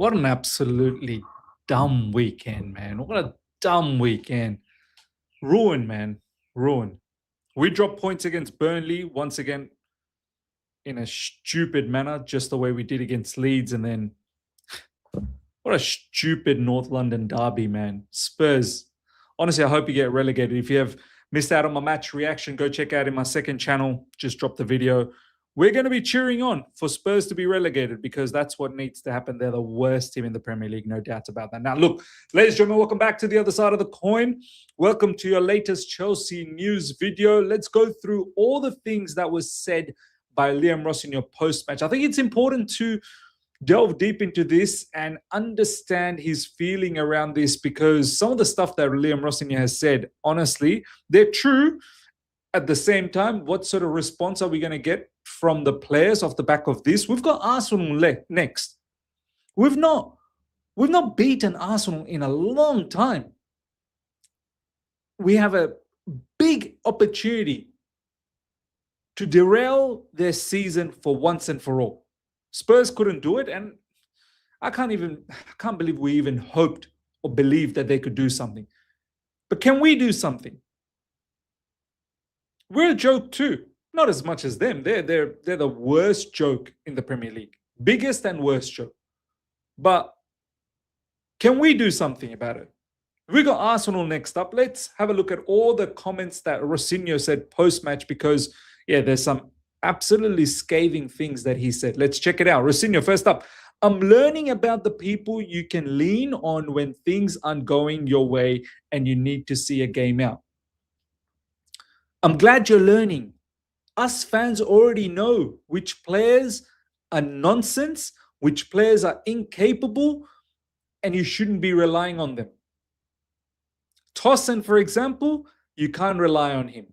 What an absolutely dumb weekend, man. What a dumb weekend. Ruin, man. Ruin. We dropped points against Burnley once again in a stupid manner, just the way we did against Leeds. And then what a stupid North London derby, man. Spurs. Honestly, I hope you get relegated. If you have missed out on my match reaction, go check out in my second channel. Just dropped the video. We're going to be cheering on for Spurs to be relegated because that's what needs to happen. They're the worst team in the Premier League, no doubt about that. Now, look, ladies and gentlemen, welcome back to the other side of the coin. Welcome to your latest Chelsea news video. Let's go through all the things that was said by Liam Rosenior post-match. I think it's important to delve deep into this and understand his feeling around this because some of the stuff that Liam Rosenior has said, honestly, they're true. At the same time, what sort of response are we going to get from the players off the back of this? We've got Arsenal next. We've not beaten Arsenal in a long time. We have a big opportunity to derail their season for once and for all. Spurs couldn't do it, and I can't believe we even hoped or believed that they could do something. But can we do something? We're a joke too. Not as much as them. They're the worst joke in the Premier League. Biggest and worst joke. But can we do something about it? We got Arsenal next up. Let's have a look at all the comments that Rosenior said post-match because, yeah, there's some absolutely scathing things that he said. Let's check it out. Rosenior, first up. I'm learning about the people you can lean on when things aren't going your way and you need to see a game out. I'm glad you're learning. Us fans already know which players are nonsense, which players are incapable, and you shouldn't be relying on them. Tosin, for example, you can't rely on him.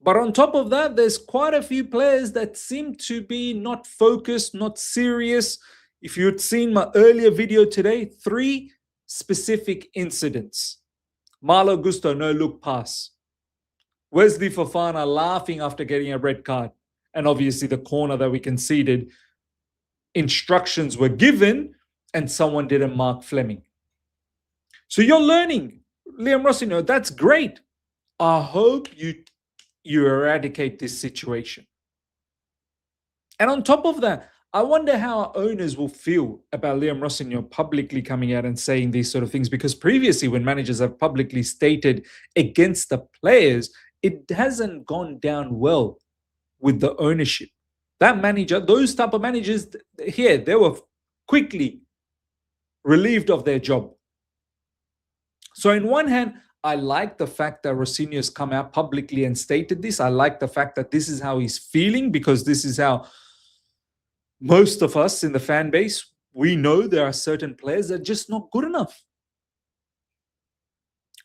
But on top of that, there's quite a few players that seem to be not focused, not serious. If you had seen my earlier video today, 3 specific incidents. Malo Gusto, no look pass. Wesley Fofana laughing after getting a red card. And obviously the corner that we conceded, instructions were given and someone didn't mark Fleming. So you're learning, Liam Rosenior, that's great. I hope you eradicate this situation. And on top of that, I wonder how our owners will feel about Liam Rosenior publicly coming out and saying these sort of things, because previously when managers have publicly stated against the players, it hasn't gone down well with the ownership. That manager, those type of managers here, they were quickly relieved of their job. So in one hand, I like the fact that Rosenior's come out publicly and stated this. I like the fact that this is how he's feeling, because this is how most of us in the fan base, we know there are certain players that are just not good enough.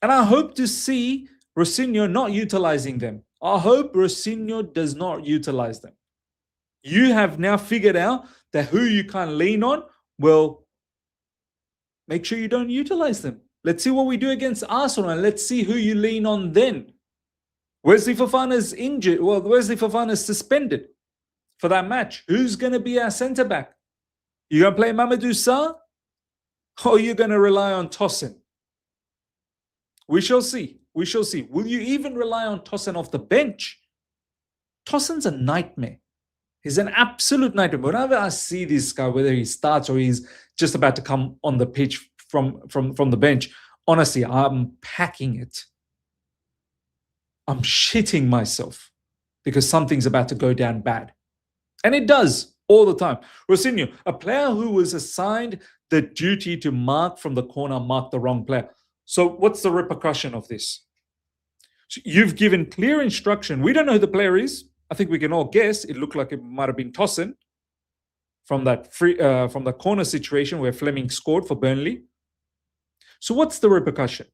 And I hope to see Rosenior not utilizing them. I hope Rosenior does not utilize them. You have now figured out that who you can't lean on, well, make sure you don't utilize them. Let's see what we do against Arsenal and let's see who you lean on then. Wesley Fofana is injured. Well, Wesley Fofana is suspended for that match. Who's going to be our centre-back? You going to play Mamadou Sarr? Or are you going to rely on Tosin? We shall see. We shall see. Will you even rely on Tosin off the bench? Tosin's a nightmare. He's an absolute nightmare. Whenever I see this guy, whether he starts or he's just about to come on the pitch from the bench, honestly, I'm packing it. I'm shitting myself because something's about to go down bad. And it does all the time. Rosenior, a player who was assigned the duty to mark from the corner, marked the wrong player. So what's the repercussion of this? So you've given clear instruction. We don't know who the player is. I think we can all guess. It looked like it might have been Tosin from that from the corner situation where Fleming scored for Burnley. So what's the repercussion?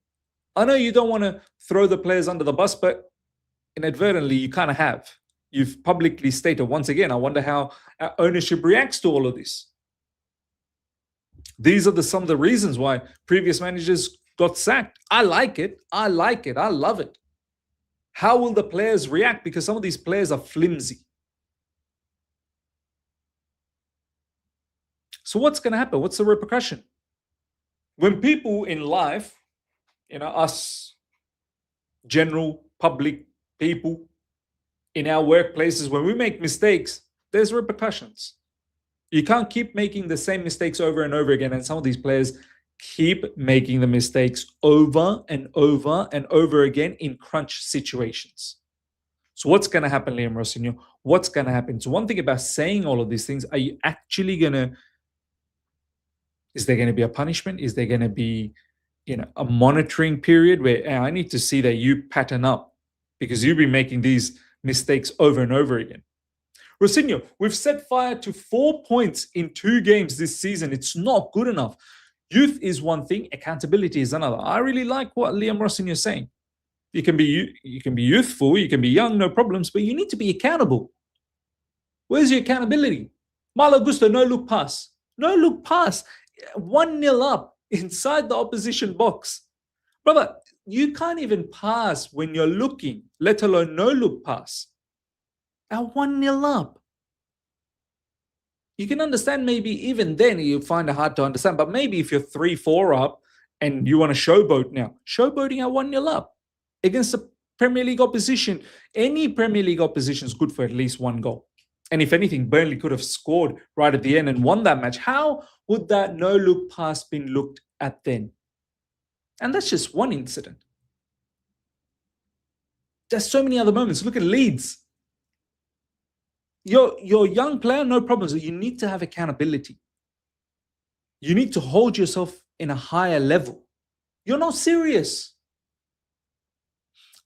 I know you don't want to throw the players under the bus, but inadvertently you kind of have. You've publicly stated, once again, I wonder how our ownership reacts to all of this. These are some of the reasons why previous managers got sacked. I like it. I like it. I love it. How will the players react? Because some of these players are flimsy. So what's going to happen? What's the repercussion? When people in life, us general public people in our workplaces, when we make mistakes, there's repercussions. You can't keep making the same mistakes over and over again. And some of these players keep making the mistakes over and over and over again in crunch situations. So what's going to happen, Liam Rosenior? What's going to happen? So one thing about saying all of these things, are you actually going to, is there going to be a punishment? Is there going to be, a monitoring period where I need to see that you pattern up because you've been making these mistakes over and over again? Rosenior, we've set fire to 4 points in 2 games this season. It's not good enough. Youth is one thing, accountability is another. I really like what Liam Rosenior is saying. You can be youthful, you can be young, no problems, but you need to be accountable. Where's your accountability? Malo Gusto, no look pass. No look pass. 1-0 up inside the opposition box. Brother, you can't even pass when you're looking, let alone no look pass. At 1-0 up. You can understand maybe even then you find it hard to understand, but maybe if you're 3-4 up and you want to showboat now, showboating at 1-0 up against a Premier League opposition, any Premier League opposition is good for at least 1 goal. And if anything, Burnley could have scored right at the end and won that match. How would that no-look pass been looked at then? And that's just one incident. There's so many other moments. Look at Leeds. You're a young player, no problems. You need to have accountability. You need to hold yourself in a higher level. You're not serious.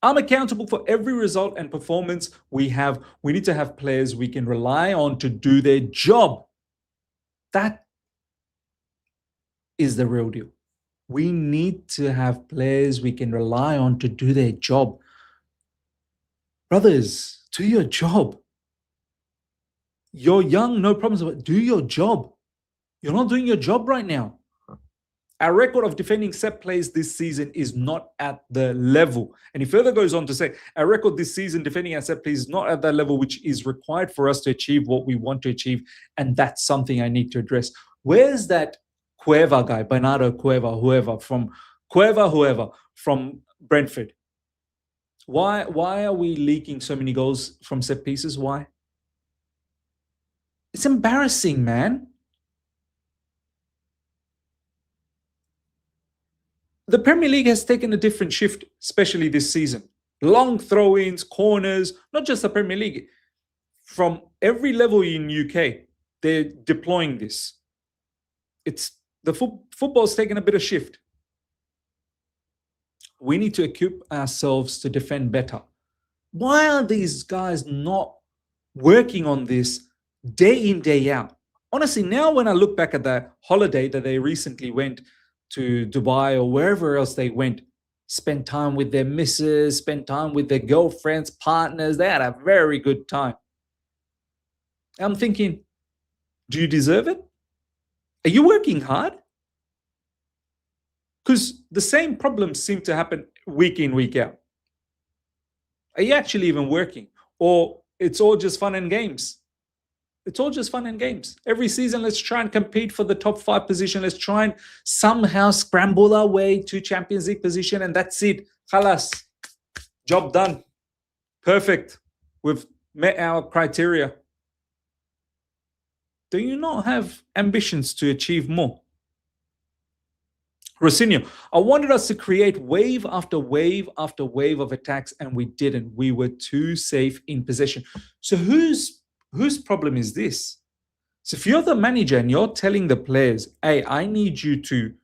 I'm accountable for every result and performance we have. We need to have players we can rely on to do their job. That is the real deal. We need to have players we can rely on to do their job. Brothers, do your job. You're young, no problems, but do your job. You're not doing your job right now. Our record of defending set plays this season is not at the level. And he further goes on to say, our record this season defending our set plays is not at that level which is required for us to achieve what we want to achieve. And that's something I need to address. Where's that Cueva guy, Bernardo Cueva, whoever from Brentford? Why are we leaking so many goals from set pieces? Why? It's embarrassing, man. The Premier League has taken a different shift, especially this season. Long throw-ins, corners, not just the Premier League. From every level in UK, they're deploying this. It's the football's taken a bit of shift. We need to equip ourselves to defend better. Why are these guys not working on this day in, day out? Honestly, now when I look back at that holiday that they recently went to Dubai or wherever else they went, spend time with their missus, spend time with their girlfriends, partners. They had a very good time. I'm thinking, do you deserve it? Are you working hard? Because the same problems seem to happen week in, week out. Are you actually even working? Or it's all just fun and games? It's all just fun and games. Every season, let's try and compete for the top 5 position. Let's try and somehow scramble our way to Champions League position, and that's it. Khalas. Job done. Perfect. We've met our criteria. Do you not have ambitions to achieve more? Rosenior, I wanted us to create wave after wave after wave of attacks, and we didn't. We were too safe in possession. So whose problem is this? So if you're the manager and you're telling the players, hey, I need you to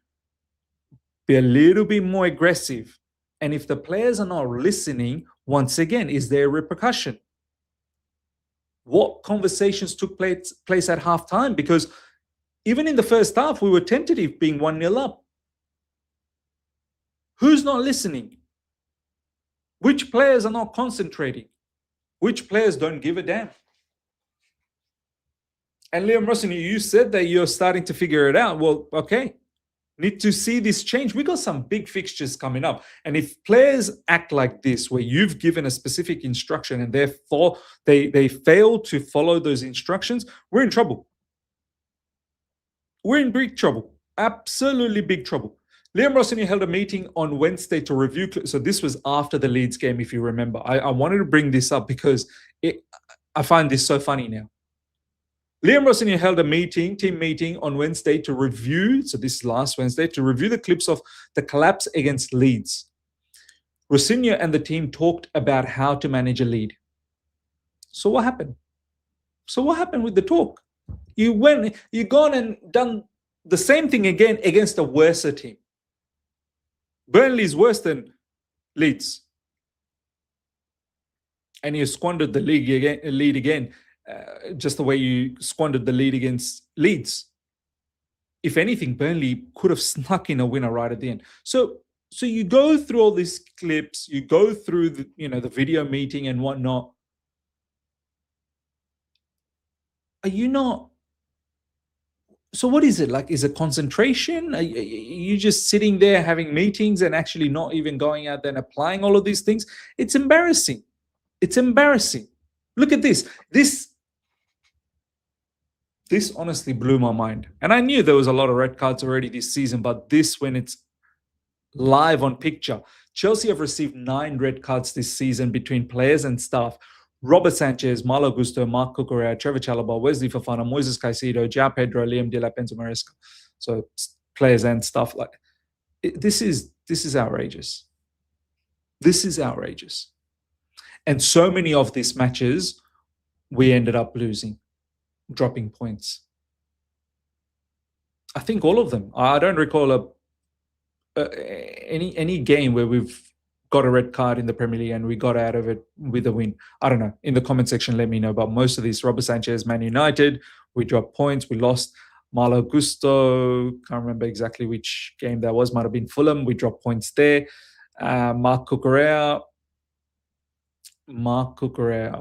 be a little bit more aggressive, and if the players are not listening, once again, is there a repercussion? What conversations took place at halftime? Because even in the first half, we were tentative being 1-0 up. Who's not listening? Which players are not concentrating? Which players don't give a damn? And Liam Rosenior, you said that you're starting to figure it out. Well, okay. Need to see this change. We got some big fixtures coming up. And if players act like this, where you've given a specific instruction and therefore they fail to follow those instructions, we're in trouble. We're in big trouble. Absolutely big trouble. Liam Rosenior held a meeting on Wednesday to review. So this was after the Leeds game, if you remember. I wanted to bring this up because I find this so funny now. Liam Rosenior held a team meeting on Wednesday to review, so this is last Wednesday, to review the clips of the collapse against Leeds. Rosenior and the team talked about how to manage a lead. So what happened? So what happened with the talk? You gone and done the same thing again against a worse team. Burnley is worse than Leeds. And you squandered the lead again, just the way you squandered the lead against Leeds. If anything, Burnley could have snuck in a winner right at the end. So you go through all these clips, you go through the video meeting and whatnot. Are you not? So what is it like? Is it concentration? Are you just sitting there having meetings and actually not even going out there and applying all of these things? It's embarrassing. It's embarrassing. Look at this. This honestly blew my mind. And I knew there was a lot of red cards already this season, but this, when it's live on picture, Chelsea have received 9 red cards this season between players and staff. Robert Sanchez, Malo Gusto, Mark Cucurella, Trevor Chalobah, Wesley Fofana, Moises Caicedo, João Pedro, Liam De La Penza Maresca. So players and stuff like this is outrageous. This is outrageous. And so many of these matches we ended up losing, dropping points. I think all of them. I don't recall any game where we've got a red card in the Premier League and we got out of it with a win. I don't know. In the comment section, let me know. But most of these, Robert Sanchez, Man United, we dropped points. We lost. Malo Gusto, can't remember exactly which game that was. Might have been Fulham. We dropped points there. Mark Cucurella,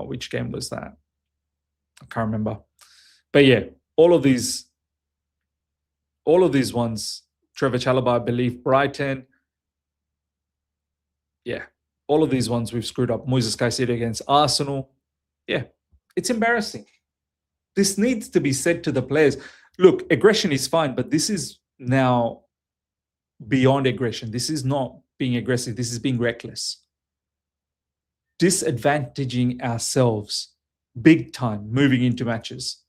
which game was that? I can't remember. But yeah, all of these ones, Trevor Chalobah, I believe, Brighton. Yeah, all of these ones we've screwed up. Moises Caicedo against Arsenal. Yeah, it's embarrassing. This needs to be said to the players. Look, aggression is fine, but this is now beyond aggression. This is not being aggressive. This is being reckless. Disadvantaging ourselves big time moving into matches.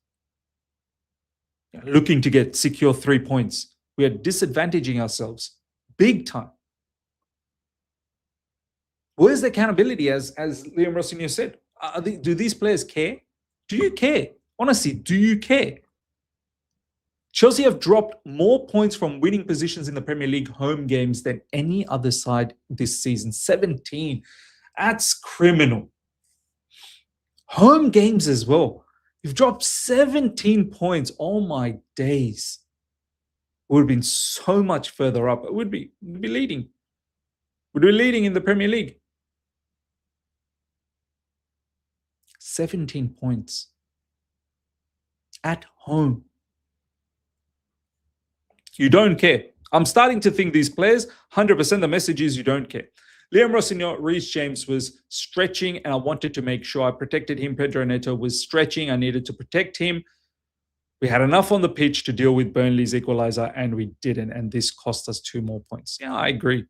Looking to secure 3 points. We are disadvantaging ourselves big time. Where's the accountability, as Liam Rosenior said? Do these players care? Do you care? Honestly, do you care? Chelsea have dropped more points from winning positions in the Premier League home games than any other side this season. 17. That's criminal. Home games as well. You've dropped 17 points. Oh my days. We would have been so much further up. It would be leading. We'd be leading in the Premier League. 17 points. At home. You don't care. I'm starting to think these players, 100% the message is you don't care. Liam Rosenior, Reece James was stretching, and I wanted to make sure I protected him. Pedro Neto was stretching. I needed to protect him. We had enough on the pitch to deal with Burnley's equalizer, and we didn't, and this cost us 2 more points. Yeah, I agree.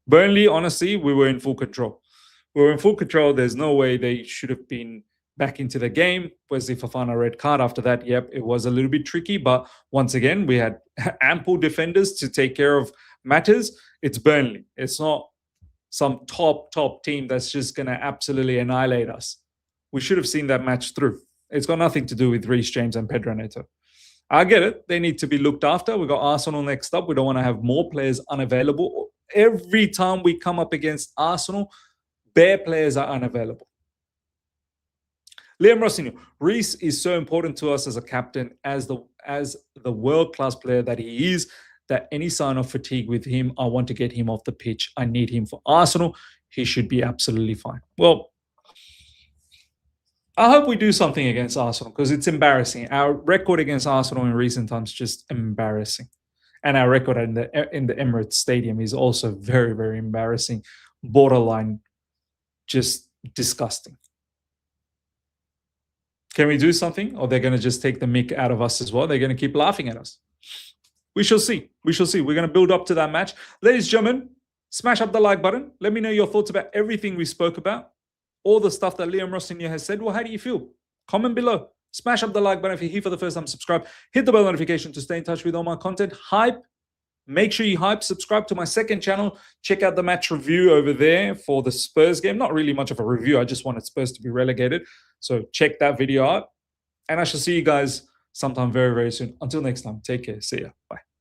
Burnley, honestly, we were in full control. There's no way they should have been back into the game. Wesley Fofana red card after that. Yep, it was a little bit tricky, but once again, we had ample defenders to take care of matters. It's Burnley. It's not some top team that's just going to absolutely annihilate us. We should have seen that match through. It's got nothing to do with Reece James and Pedro Neto. I get it. They need to be looked after. We've got Arsenal next up. We don't want to have more players unavailable. Every time we come up against Arsenal, bare players are unavailable. Liam Rosenior, Reece is so important to us as a captain, as the world-class player that he is, that any sign of fatigue with him, I want to get him off the pitch. I need him for Arsenal. He should be absolutely fine. Well, I hope we do something against Arsenal because it's embarrassing. Our record against Arsenal in recent times is just embarrassing. And our record in the Emirates Stadium is also very, very embarrassing. Borderline just disgusting. Can we do something? Or they're going to just take the mick out of us as well? They're going to keep laughing at us. We shall see. We shall see. We're going to build up to that match. Ladies and gentlemen, smash up the like button. Let me know your thoughts about everything we spoke about. All the stuff that Liam Rosenior has said. Well, how do you feel? Comment below. Smash up the like button if you're here for the first time. Subscribe. Hit the bell notification to stay in touch with all my content. Hype. Make sure you hype. Subscribe to my second channel. Check out the match review over there for the Spurs game. Not really much of a review. I just wanted Spurs to be relegated. So check that video out. And I shall see you guys sometime very, very soon. Until next time, take care. See ya. Bye.